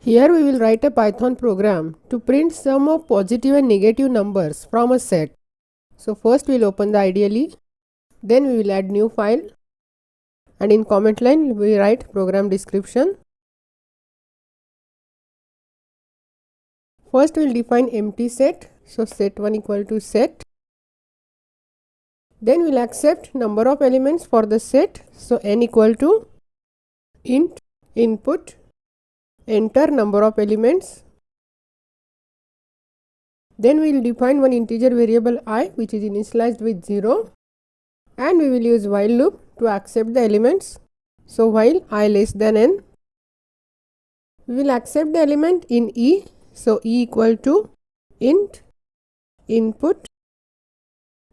Here we will write a Python program to print sum of positive and negative numbers from a set. So first we will open the IDLE, then we will add new file, and in comment line we write program description. First we will define empty set, so set1 equal to set. Then we will accept number of elements for the set, so n equal to int input, enter number of elements. Then we will define one integer variable I which is initialized with 0, and we will use while loop to accept the elements. So while I less than n, we will accept the element in E, so E equal to int input,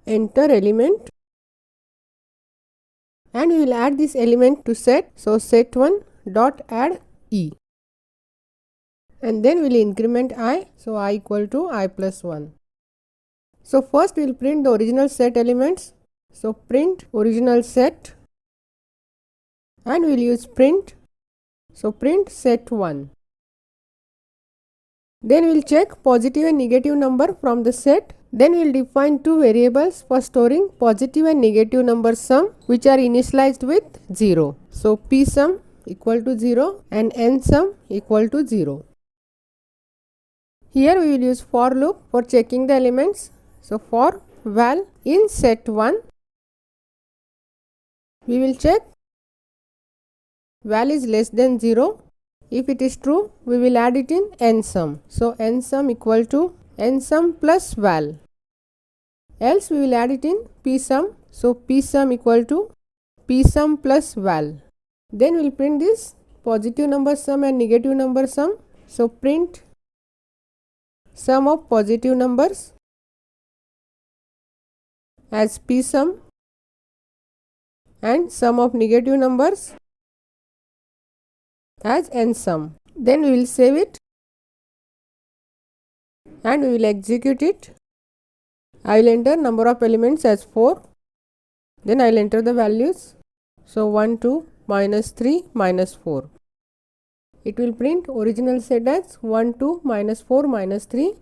enter element, and we will add this element to set, so set1 dot add E, and then we will increment I, so I equal to I plus 1. So first we will print the original set elements, so print original set, and we will use print, so print set1. Then we will check positive and negative number from the set. Then we will define two variables for storing positive and negative number sum which are initialized with 0. So p sum equal to 0 and n sum equal to 0. Here we will use for loop for checking the elements. So for val in set1, we will check val is less than 0. If it is true, we will add it in n sum. So n sum equal to n sum plus val. Else we will add it in p sum. So p sum equal to p sum plus val. Then we will print this positive number sum and negative number sum. So print sum of positive numbers as p sum and sum of negative numbers as n sum. Then we will save it and we will execute it. I will enter number of elements as 4. Then I will enter the values. So 1, 2, minus 3, minus 4. It will print original set as 1, 2, minus 4, minus 3,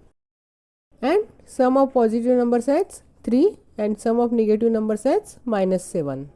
and sum of positive numbers as 3 and sum of negative numbers as minus 7.